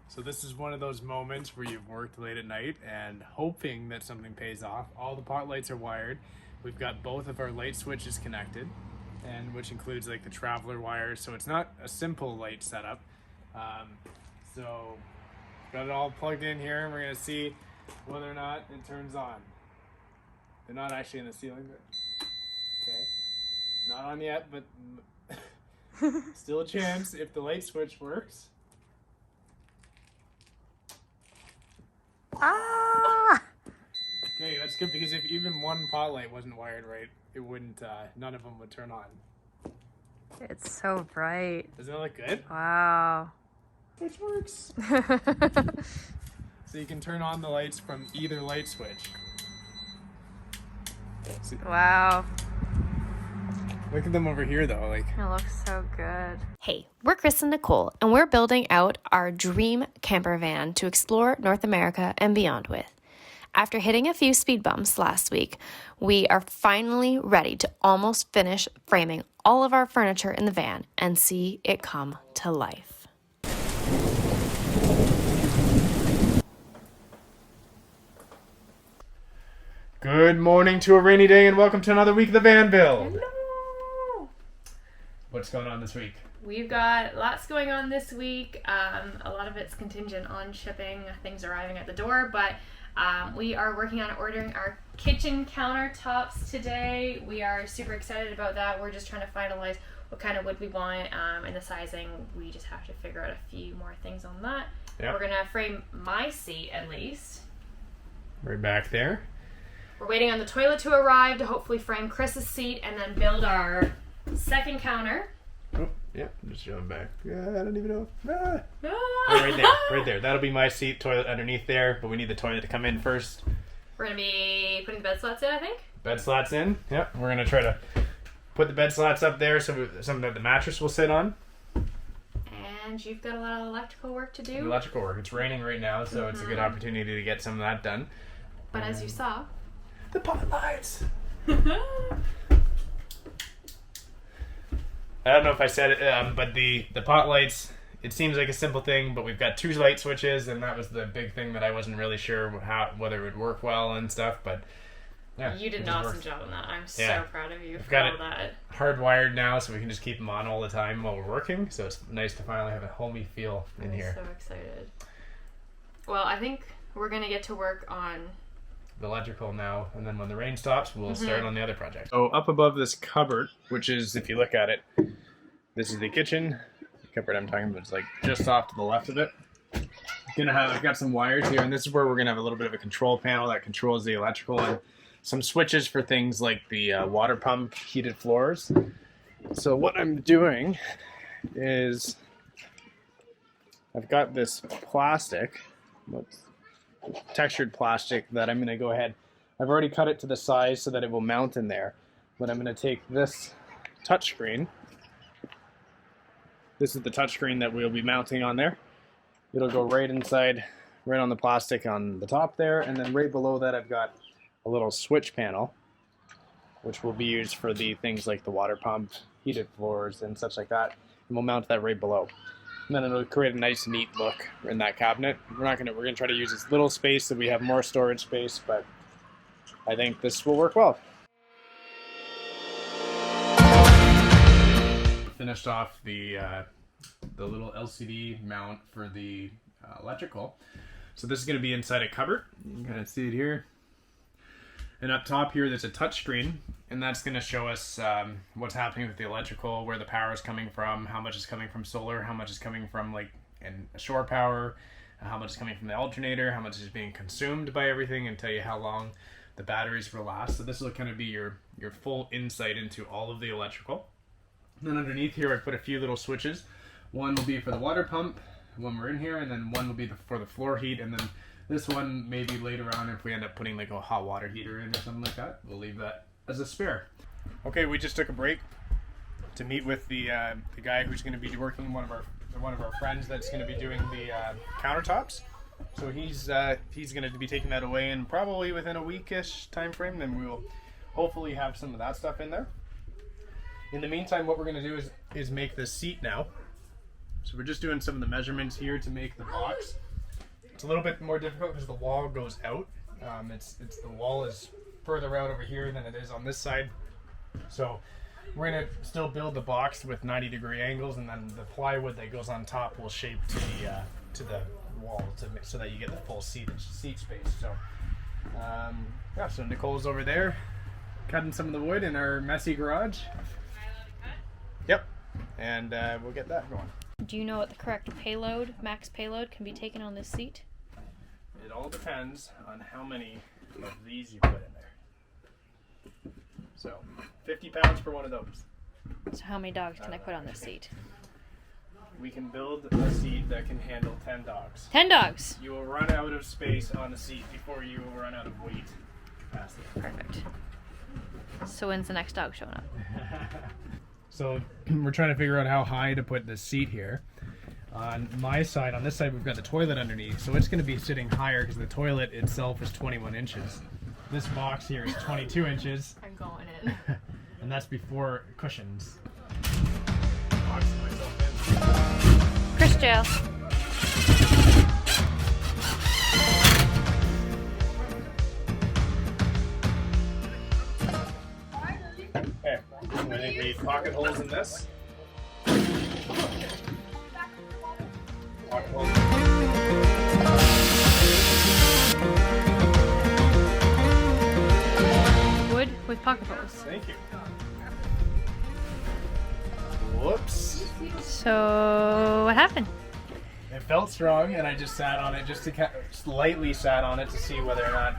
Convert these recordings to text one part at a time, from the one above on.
So this is one of those moments where you've worked late at night and hoping that something pays off. All the pot lights are wired. We've got both of our light switches connected, and which includes like the traveler wires. So it's not a simple light setup. So got it all plugged in here, and we're gonna see whether or not it turns on. They're not actually in the ceiling, but okay, not on yet, but still a chance if the light switch works. Ah! Okay, that's good because if even one pot light wasn't wired right, it wouldn't. None of them would turn on. It's so bright. Doesn't it look good? Wow. Which works. So you can turn on the lights from either light switch. See, Wow. look at them over here though. Like, It looks so good. Hey, we're Chris and Nicole, and we're building out our dream camper van to explore North America and beyond with. After hitting a few speed bumps last week, we are finally ready to almost finish framing all of our furniture in the van and see it come to life. good morning to a rainy day, and welcome to another week of the van build. Hello! What's going on this week? We've got lots going on this week. A lot of it's contingent on shipping, things arriving at the door, but we are working on ordering our kitchen countertops today. We are super excited about that. We're just trying to finalize what kind of wood we want and the sizing. We just have to figure out a few more things on that. Yep. We're gonna frame my seat at least. Right back there. We're waiting on the toilet to arrive to hopefully frame Chris's seat and then build our second counter. Oh, yeah, I'm just going back. Yeah, I don't even know. Ah. Ah! Oh, right there, right there. That'll be my seat, toilet underneath there, but we need the toilet to come in first. We're gonna be putting the bed slats in, I think. Bed slats in. Yep, we're gonna try to put the bed slats up there so something that the mattress will sit on. And you've got a lot of electrical work to do. Electrical work. It's raining right now, so it's a good opportunity to get some of that done. But as you saw, The pot lights. I don't know if I said it, but the pot lights, it seems like a simple thing, but we've got two light switches, and that was the big thing that I wasn't really sure whether it would work well and stuff, but yeah. you did it an just awesome works. job on that. I'm Yeah. so proud of you I've for got all it that. hardwired now, so we can just keep them on all the time while we're working, so it's nice to finally have a homey feel in I'm here. so excited. Well, I think we're gonna get to work on The electrical now, and then when the rain stops, we'll start on the other project. So up above this cupboard, which is, if you look at it, this is the kitchen. The cupboard I'm talking about is like just off to the left of it. I've got some wires here, and this is where we're gonna have a little bit of a control panel that controls the electrical, and some switches for things like the water pump, heated floors. So what I'm doing is I've got this plastic. Textured plastic that I'm going to go ahead. I've already cut it to the size so that it will mount in there. But I'm going to take this touchscreen. This is the touchscreen that we'll be mounting on there. It'll go right inside, right on the plastic on the top there. And then right below that I've got a little switch panel, which will be used for the things like the water pump, heated floors, and such like that. And we'll mount that right below. And then it'll create a nice, neat look in that cabinet. We're gonna try to use this little space so we have more storage space, but I think this will work well. Finished off the little LCD mount for the electrical. So this is gonna be inside a cupboard. You can kind of see it here. And up top here, there's a touch screen, and that's going to show us what's happening with the electrical, where the power is coming from, how much is coming from solar, how much is coming from shore power, how much is coming from the alternator, how much is being consumed by everything, and tell you how long the batteries will last. So this will kind of be your full insight into all of the electrical. And then underneath here, I put a few little switches. One will be for the water pump when we're in here, and then one will be for the floor heat, and then this one maybe later on if we end up putting like a hot water heater in or something like that. We'll leave that as a spare. Okay, we just took a break to meet with the guy who's going to be working, one of our friends that's going to be doing the countertops. So he's going to be taking that away, and probably within a weekish time frame, then we will hopefully have some of that stuff in there. In the meantime, what we're going to do is make this seat now. So we're just doing some of the measurements here to make the box. It's a little bit more difficult because the wall goes out. It's the wall is further out over here than it is on this side. So we're gonna still build the box with 90-degree angles, and then the plywood that goes on top will shape to the wall so that you get the full seat space. So yeah, so Nicole's over there cutting some of the wood in our messy garage. Yep, and we'll get that going. Do you know what the correct payload, max payload, can be taken on this seat? It all depends on how many of these you put in there. So 50 pounds for one of those. So how many dogs can I put on this seat? We can build a seat that can handle 10 dogs. 10 dogs! You will run out of space on the seat before you will run out of weight capacity. Perfect. So when's the next dog showing up? So we're trying to figure out how high to put the seat here. On my side, on this side, we've got the toilet underneath, so it's going to be sitting higher because the toilet itself is 21 inches. This box here is 22 inches. I'm going in. And that's before cushions. Boxing myself in. Chris Jail. Okay, I think we need pocket holes in this. Pocket holes. Wood with pocket holes. Thank you. Whoops. So what happened? It felt strong, and I just sat on it, just lightly sat on it to see whether or not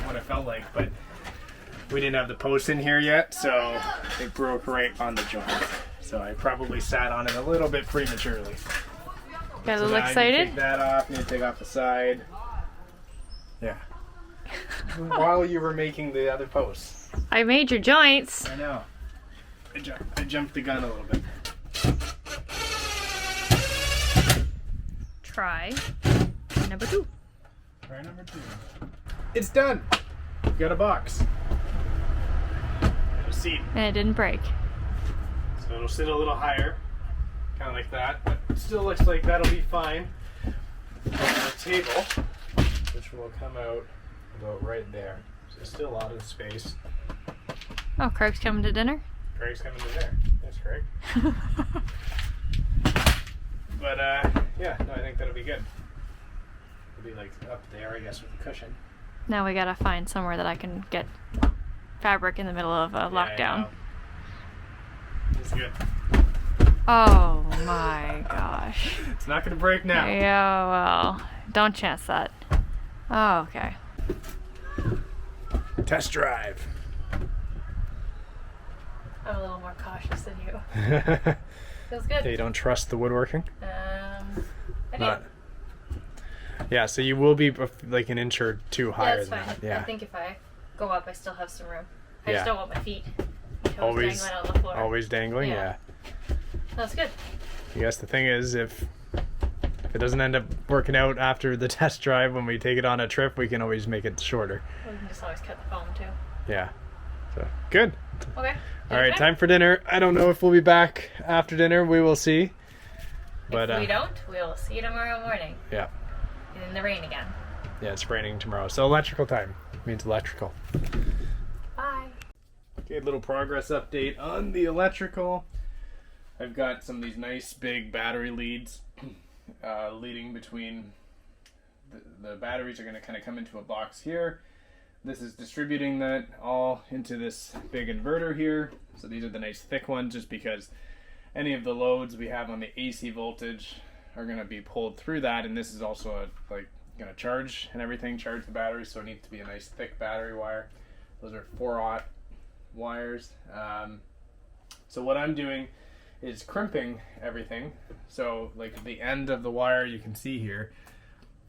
what it felt like. But we didn't have the post in here yet, so it broke right on the joint. So I probably sat on it a little bit prematurely. Got a So little now I excited? need to take that off. Need to take off the side. Yeah. While you were making the other posts. I made your joints. I know. I jumped the gun a little bit. Try number 2. Try number 2. It's done. We've got a box. And a seat. And it didn't break. So it'll sit a little higher. Kind of like that. But it still looks like that'll be fine. And a table, which will come out about right there. So there's still a lot of space. Oh, Craig's coming to dinner? Craig's coming to there. That's Craig. But yeah, no, I think that'll be good. It'll be like up there, I guess, with the cushion. Now we gotta find somewhere that I can get fabric in the middle of a lockdown. It's good. Oh my gosh. It's not gonna break now. Yeah, well, don't chance that. Oh, okay. Test drive. I'm a little more cautious than you. Feels good. Yeah, you don't trust the woodworking? I do. Not. Yeah, so you will be like an inch or two Yeah, higher that's than fine. that. Yeah. I think if I go up, I still have some room. I Yeah. just don't want my feet toes Always- dangling on the floor. Always dangling, Yeah. yeah. That's good. I guess the thing is, if it doesn't end up working out after the test drive when we take it on a trip, we can always make it shorter. We can just always cut the foam too. Yeah. So, good. Okay. All right, time for dinner. I don't know if we'll be back after dinner. We will see. But If we don't, we'll see you tomorrow morning. Yeah. In the rain again. Yeah, it's raining tomorrow. So electrical time means electrical. Bye. Okay, little progress update on the electrical. I've got some of these nice big battery leads leading between the batteries are going to kind of come into a box here. This is distributing that all into this big inverter here. So these are the nice thick ones, just because any of the loads we have on the AC voltage are going to be pulled through that, and this is also like going to charge and everything, charge the battery, so it needs to be a nice thick battery wire. Those are 4-aught wires. So what I'm doing is crimping everything. So like the end of the wire you can see here,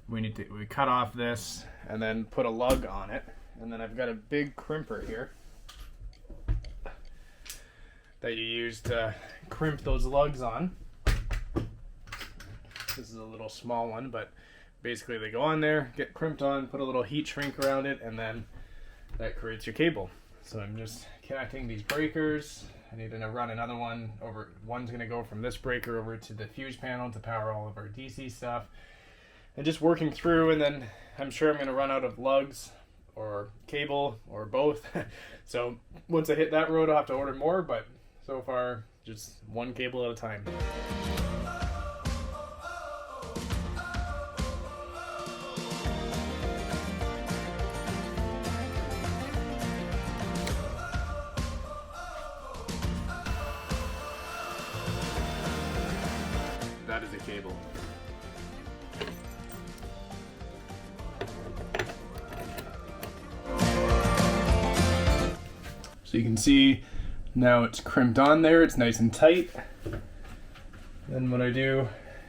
we cut off this and then put a lug on it, and then I've got a big crimper here that you use to crimp those lugs on. This is a little small one, but basically they go on there, get crimped on, put a little heat shrink around it, and then that creates your cable. So I'm just connecting these breakers I need to run another one over. One's going to go from this breaker over to the fuse panel to power all of our DC stuff. And just working through, and then I'm sure I'm going to run out of lugs or cable or both. So once I hit that road, I'll have to order more, but so far just one cable at a time. That is a cable. So you can see now it's crimped on there, it's nice and tight. Then what I do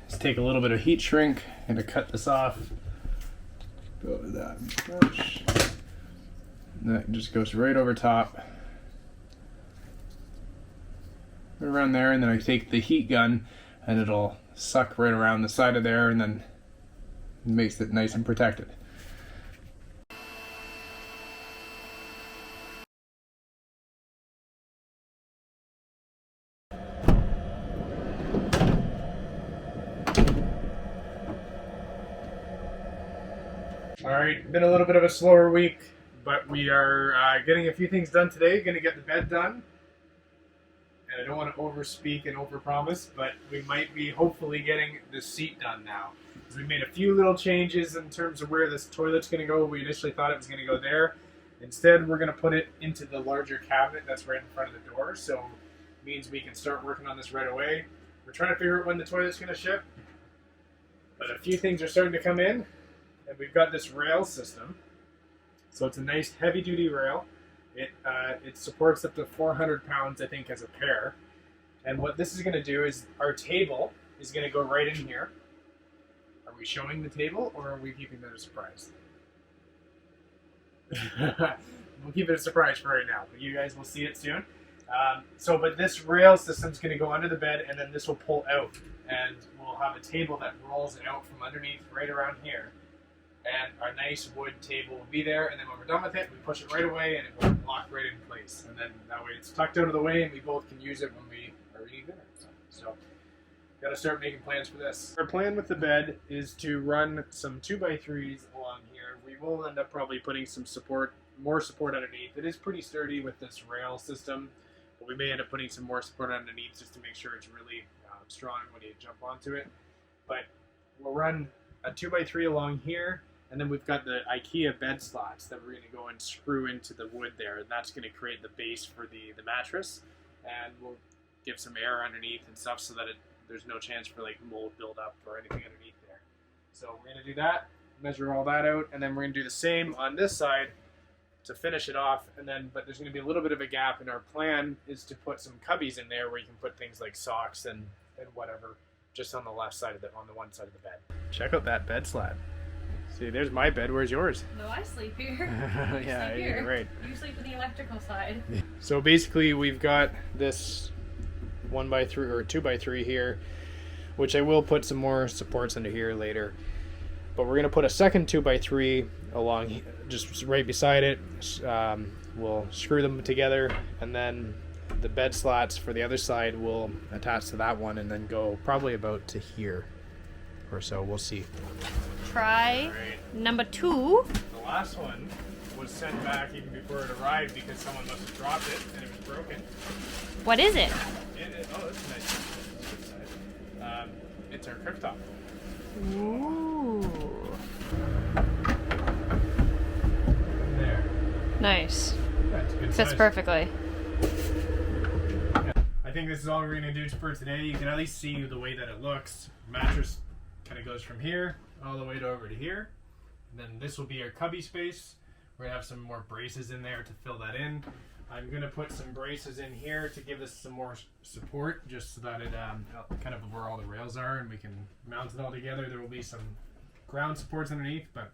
is take a little bit of heat shrink and to cut this off. Go to that brush. And that just goes right over top. Right around there, and then I take the heat gun and it'll suck right around the side of there, and then it makes it nice and protected. Alright, been a little bit of a slower week, but we are getting a few things done today. Going to get the bed done. And I don't want to overspeak and overpromise, but we might be hopefully getting the seat done now. So we made a few little changes in terms of where this toilet's going to go. We initially thought it was going to go there. Instead, we're going to put it into the larger cabinet that's right in front of the door. So it means we can start working on this right away. We're trying to figure out when the toilet's going to ship. But a few things are starting to come in. And we've got this rail system. So it's a nice heavy-duty rail. It supports up to 400 pounds, I think, as a pair. And what this is going to do is our table is going to go right in here. Are we showing the table, or are we keeping that a surprise? We'll keep it a surprise for right now, but you guys will see it soon. But this rail system is going to go under the bed, and then this will pull out. And we'll have a table that rolls out from underneath right around here. And our nice wood table will be there, and then when we're done with it, we push it right away, and it will lock right in place. And then that way it's tucked out of the way, and we both can use it when we are eating dinner. So got to start making plans for this. Our plan with the bed is to run some 2x3s along here. We will end up probably putting some more support underneath. It is pretty sturdy with this rail system, but we may end up putting some more support underneath just to make sure it's really strong when you jump onto it. But we'll run a 2x3 along here. And then we've got the IKEA bed slots that we're going to go and screw into the wood there. And that's going to create the base for the mattress. And we'll give some air underneath and stuff so that there's no chance for like mold buildup or anything underneath there. So we're going to do that, measure all that out, and then we're going to do the same on this side to finish it off. And then, but there's going to be a little bit of a gap, and our plan is to put some cubbies in there where you can put things like socks and whatever just on the left side of on the one side of the bed. Check out that bed slab. See, there's my bed. Where's yours? No, I sleep here. Yeah, sleep here. You're right. You sleep in the electrical side. So basically, we've got this 1x3 or 2x3 here, which I will put some more supports into here later. But we're gonna put a second 2x3 along, just right beside it. We'll screw them together, and then the bed slats for the other side will attach to that one, and then go probably about to here or so. We'll see. Try number 2. The last one was sent back even before it arrived because someone must have dropped it and it was broken. What is it? Oh, that's nice. It's our cooktop. Ooh. There. Nice. That's good Fits size. perfectly. Yeah. I think this is all we're going to do for today. You can at least see the way that it looks. Mattress kind of goes from here all the way over to here. And then this will be our cubby space. We're going to have some more braces in there to fill that in. I'm going to put some braces in here to give us some more support, just so that it kind of where all the rails are and we can mount it all together. There will be some ground supports underneath, but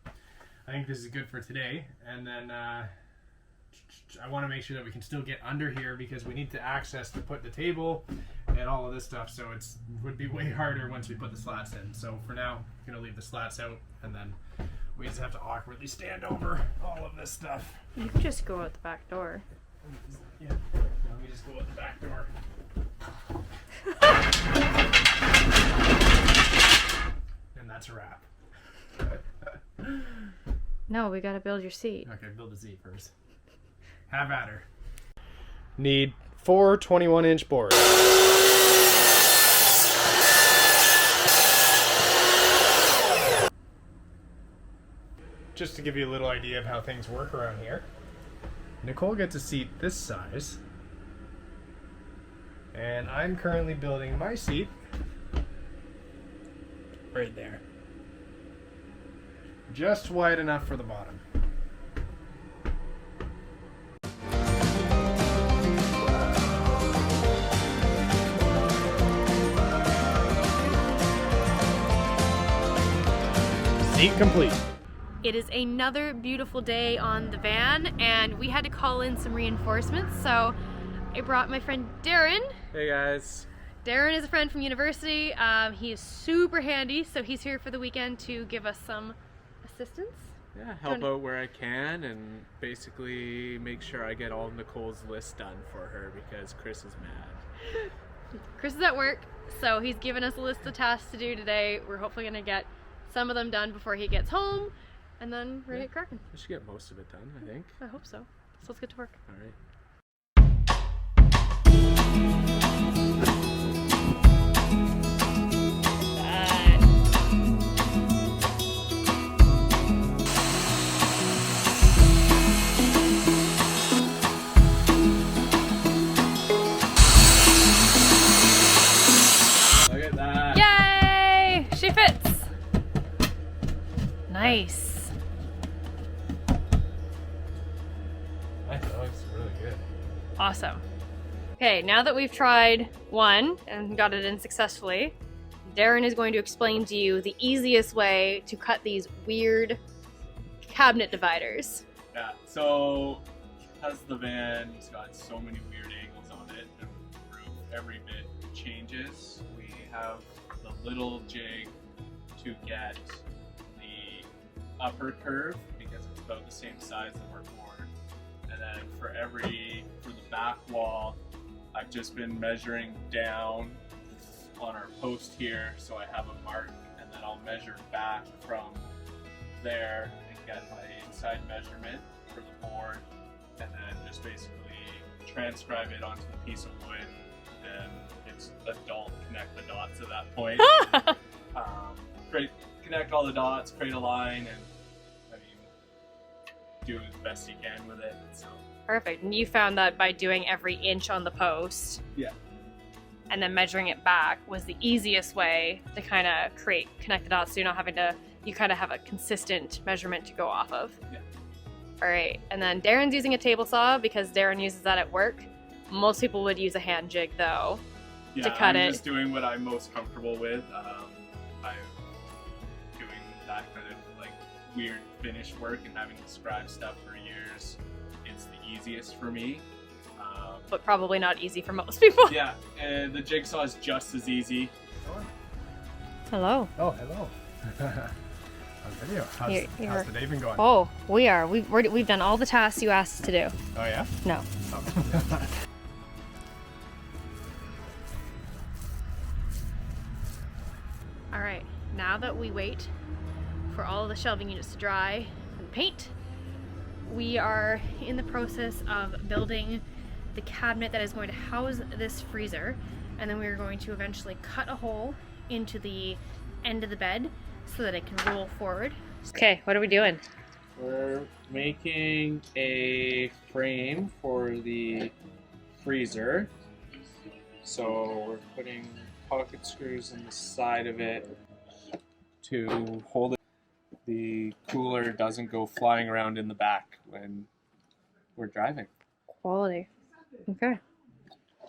I think this is good for today. And then I want to make sure that we can still get under here because we need to access to put the table and all of this stuff, so it would be way harder once we put the slats in. So for now, I'm going to leave the slats out, and then we just have to awkwardly stand over all of this stuff. You can just go out the back door. Yeah. No, me just go out the back door. And that's a wrap. No, we gotta build your seat. Okay, build a Z first. Have at her. Need 4 21-inch boards. Just to give you a little idea of how things work around here, Nicole gets a seat this size, and I'm currently building my seat right there. Just wide enough for the bottom. Seat complete. It is another beautiful day on the van, and we had to call in some reinforcements, so I brought my friend Darren. Hey guys. Darren is a friend from university. He is super handy, so he's here for the weekend to give us some assistance. Yeah, help out where I can and basically make sure I get all of Nicole's list done for her because Chris is mad. Chris is at work, so he's given us a list of tasks to do today. We're hopefully gonna get some of them done before he gets home, and then we're gonna get cracking. I should get most of it done, I think. I hope so. So let's get to work. All right. Look at that. Yay! She fits! Nice. That looks really good. Awesome. Okay, now that we've tried one and got it in successfully, Darren is going to explain to you the easiest way to cut these weird cabinet dividers. Yeah, so because the van's got so many weird angles on it and the roof every bit changes, we have the little jig to get the upper curve because it's about the same size as our board. And then for the back wall, I've just been measuring down on our post here so I have a mark, and then I'll measure back from there and get my inside measurement for the board, and then just basically transcribe it onto the piece of wood, and it's adult connect the dots at that point. Connect all the dots, create a line, and I mean, do as best you can with it. So. Perfect. And you found that by doing every inch on the post, Yeah. and then measuring it back was the easiest way to kind of connect the dots, so you're not having to, you kind of have a consistent measurement to go off of. Yeah. All right, and then Darren's using a table saw because Darren uses that at work. Most people would use a hand jig though, Yeah, to cut I'm it. just doing what I'm most comfortable with. I'm doing that kind of like weird finish work and having to scribe stuff for years. It's the easiest for me. But probably not easy for most people. Yeah, and the jigsaw is just as easy. Hello. Oh, hello. On video. How's the day been going? Oh, we've done all the tasks you asked us to do. Oh yeah? No. Oh. All right, now that we wait for all of the shelving units to dry and paint, we are in the process of building the cabinet that is going to house this freezer, and then we are going to eventually cut a hole into the end of the bed so that it can roll forward. Okay, what are we doing? We're making a frame for the freezer. So we're putting pocket screws in the side of it to hold it. The cooler doesn't go flying around in the back when we're driving. Quality. Okay.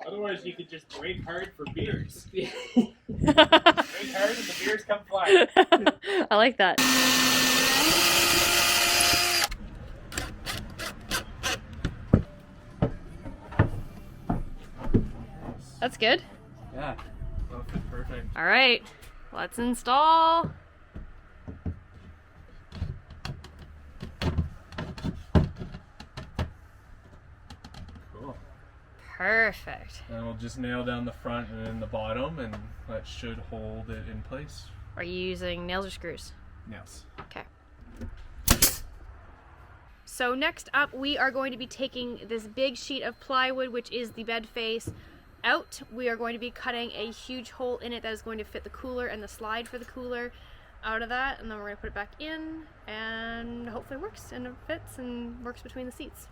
Otherwise, you could just brake hard for beers. Brake hard and the beers come flying. I like that. That's good. Yeah, perfect. All right, let's install. Cool. Perfect. And we'll just nail down the front and then the bottom, and that should hold it in place. Are you using nails or screws? Nails. Okay. So next up, we are going to be taking this big sheet of plywood, which is the bed face, out. We are going to be cutting a huge hole in it that is going to fit the cooler and the slide for the cooler out of that, and then we're going to put it back in, and hopefully it works and it fits and works between the seats.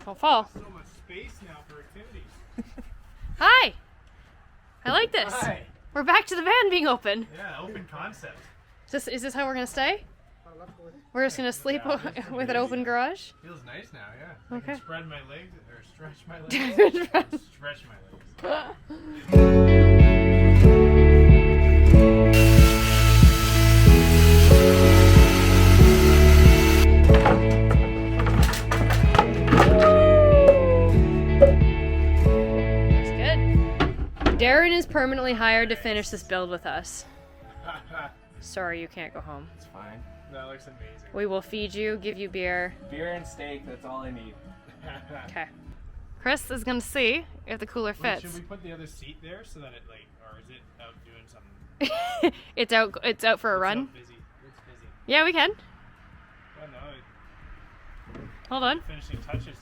Don't fall. So much space now for activities. Hi! I like this. Hi. We're back to the van being open. Yeah, open concept. Is this how we're going to stay? We're just going to sleep with an open garage? Feels nice now, yeah. Okay. I can spread my legs, or stretch my legs. Stretch my legs. Looks good. Darren is permanently hired to finish this build with us. Sorry, you can't go home. It's fine. That looks amazing. We will feed you, give you beer. Beer and steak, that's all I need. Okay. Chris is gonna see if the cooler Wait, fits. should we put the other seat there so that it like, or is it out doing something? It's out for a run. It's busy. It's busy. Yeah, we can. Oh no, Hold on. finishing touches.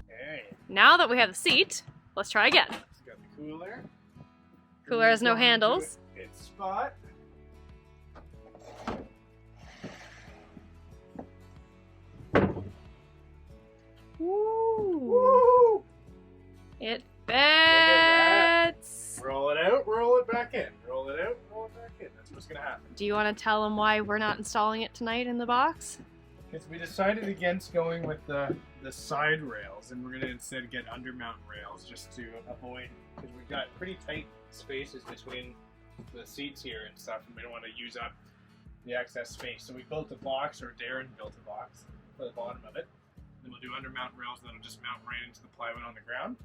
Hey, Now that we have the seat, let's try again. it's got the cooler. Cooler has no Going to handles. Its spot. Woo! Woo! It that. fits. Roll it out, roll it back in. Roll it out, roll it back in. That's what's gonna happen. Do you want to tell them why we're not installing it tonight in the box? Because we decided against going with the side rails, and we're gonna instead get undermount rails just to avoid, because we've got pretty tight spaces between the seats here and stuff, and we don't want to use up the excess space. So we built a box, or Darren built a box for the bottom of it. Then we'll do undermount rails that'll just mount right into the plywood on the ground.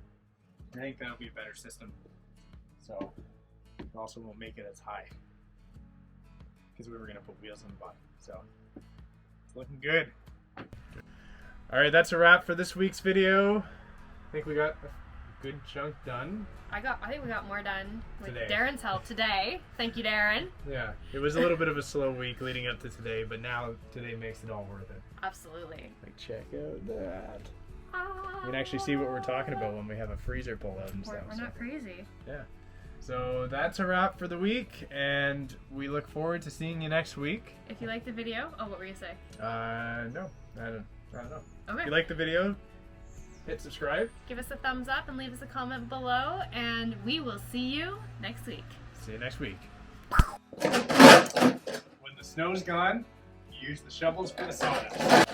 I think that'll be a better system. So it also won't make it as high, because we were gonna put wheels on the bottom. So it's looking good. All right, that's a wrap for this week's video. I think we got a good chunk done. I think we got more done with Today. Darren's help today. Thank you, Darren. Yeah, it was a little bit of a slow week leading up to today, but now today makes it all worth it. Absolutely. Like, check out that. You can actually see what we're talking about when we have a freezer pull out and stuff. We're not crazy. Yeah. So that's a wrap for the week, and we look forward to seeing you next week. If you like the video, what were you say? No, I don't know. Okay. If you like the video, hit subscribe. Give us a thumbs up and leave us a comment below, and we will see you next week. See you next week. When the snow's gone, use the shovels for the sauna.